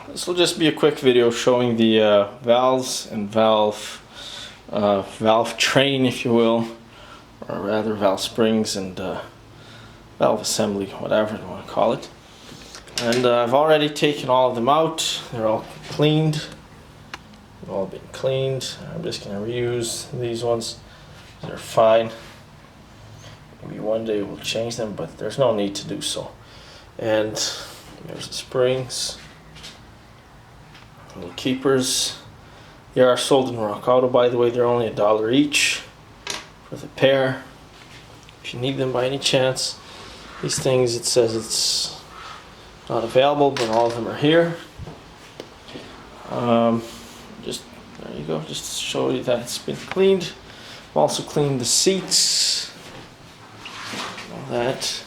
This will just be a quick video showing the valves and valve train, if you will, or rather valve springs and valve assembly, whatever you want to call it. And I've already taken all of them out. They're all cleaned. They've all been cleaned. I'm just going to reuse these ones. They're fine. Maybe one day we'll change them, but there's no need to do so. And there's the springs. Little keepers. They are sold in Rock Auto, by the way. They're only $1 each for the pair. If you need them by any chance. These things, it says it's not available, but all of them are here. Just there you go, just to show you that it's been cleaned. I've also cleaned the seats, all that.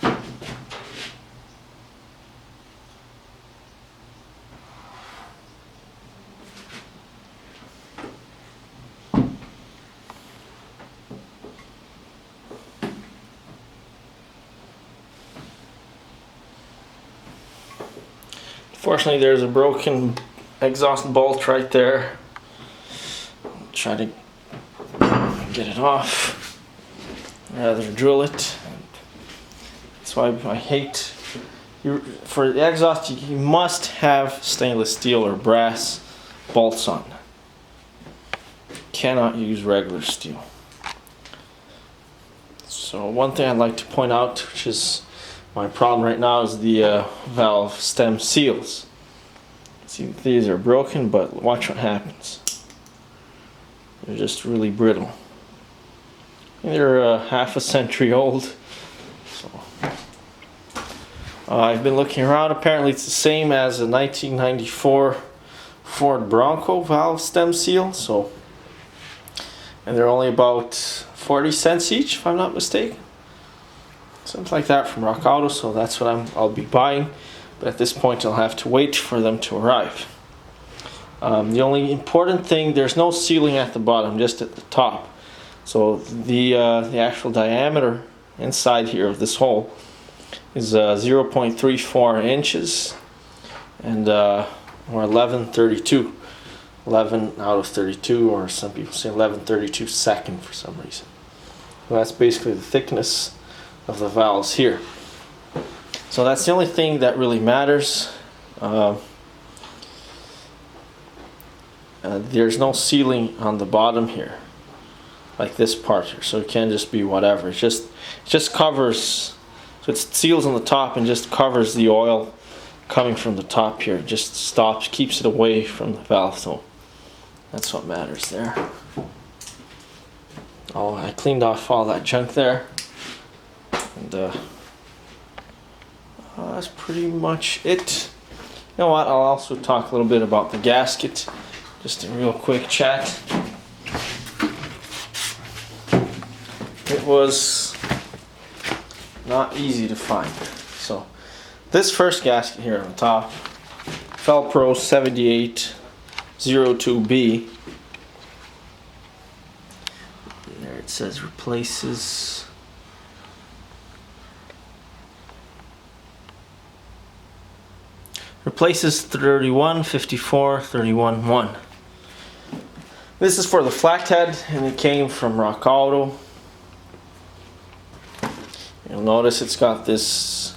Fortunately, there's a broken exhaust bolt right there. I'll try to get it off, rather drill it. That's why I hate for the exhaust. You must have stainless steel or brass bolts on. Cannot use regular steel. So one thing I'd like to point out, which is my problem right now, is the valve stem seals. See, these are broken, but watch what happens. They're just really brittle. They're half a century old. So I've been looking around. Apparently it's the same as a 1994 Ford Bronco valve stem seal. So, and they're only about 40 cents each, if I'm not mistaken. Something like that from Rock Auto, so that's what I'll be buying. But at this point, I'll have to wait for them to arrive. The only important thing, there's no sealing at the bottom, just at the top. So the actual diameter inside here of this hole is 0.34 inches, and or 1132. 11 out of 32, or some people say 1132 second for some reason. So that's basically the thickness of the valves here. So that's the only thing that really matters. There's no sealing on the bottom here, like this part here, so it can't just be whatever. It just covers, so it seals on the top and just covers the oil coming from the top here. It just stops, keeps it away from the valve. So that's what matters there. Oh, I cleaned off all that junk there. And that's pretty much it. You know what, I'll also talk a little bit about the gasket, just a real quick chat. It was not easy to find. So this first gasket here on top, Felpro 7802B. There it says replaces Replaces 31, 54, 31, 1. This is for the flathead, and it came from Rock Auto. You'll notice it's got this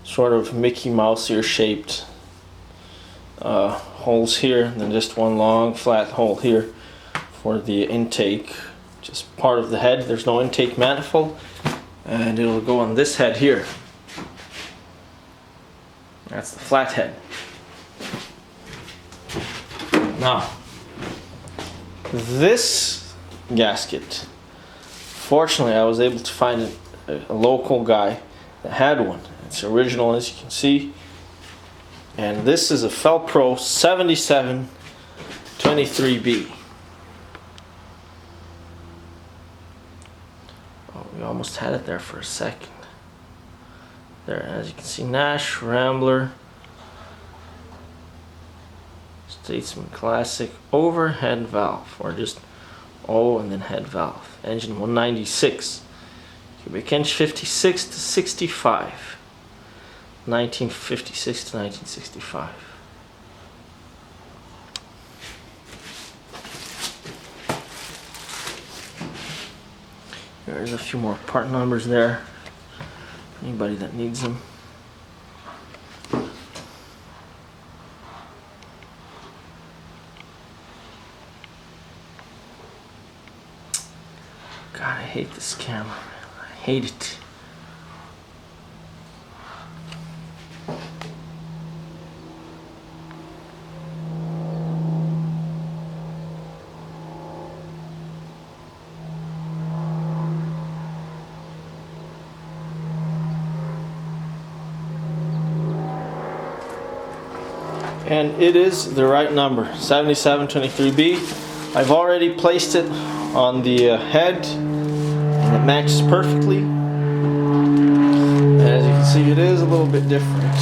sort of Mickey Mouse ear shaped holes here, and then just one long flat hole here for the intake. Just part of the head. There's no intake manifold, and it'll go on this head here. That's the flathead. Now, this gasket, fortunately I was able to find a local guy that had one. It's original, as you can see. And this is a Felpro 7723B. Oh, we almost had it there for a second. There, as you can see, Nash, Rambler, Statesman Classic, overhead valve, or just O and then head valve. Engine 196, cubic inch 56 to 65, 1956 to 1965. There's a few more part numbers there. Anybody that needs them. God, I hate this camera. I hate it. And it is the right number, 7723B. I've already placed it on the head, and it matches perfectly. And as you can see, it is a little bit different.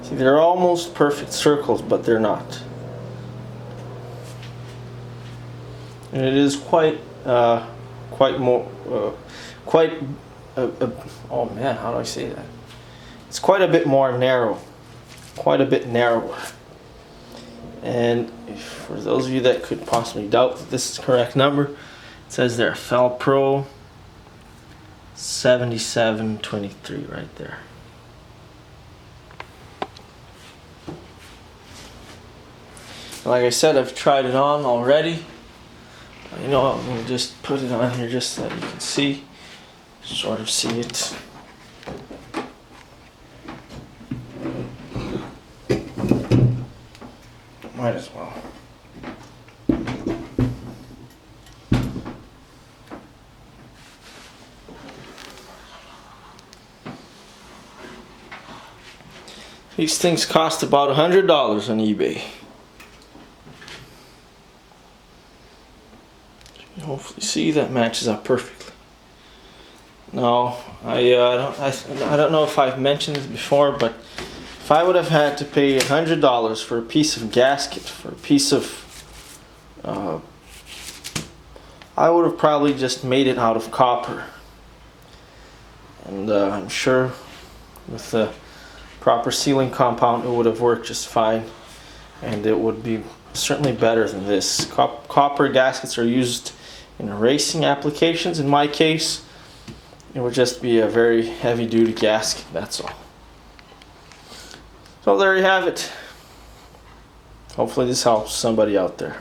See, they're almost perfect circles, but they're not. And it is quite oh man, how do I say that? It's quite a bit more narrow, quite a bit narrower. And for those of you that could possibly doubt that this is the correct number, it says there, Fel-Pro 7723 right there. Like I said, I've tried it on already. You know, I'm going to just put it on here just so that you can see, sort of see it. Might as well. These things cost about $100 on eBay. Hopefully, see, that matches up perfectly. Now, I don't know if I've mentioned this before, but if I would have had to pay $100 for a piece of gasket, for a piece of, I would have probably just made it out of copper. And I'm sure with the proper sealing compound, it would have worked just fine, and it would be certainly better than this. Copper gaskets are used in racing applications. In my case, it would just be a very heavy duty gasket, that's all. So there you have it. Hopefully this helps somebody out there.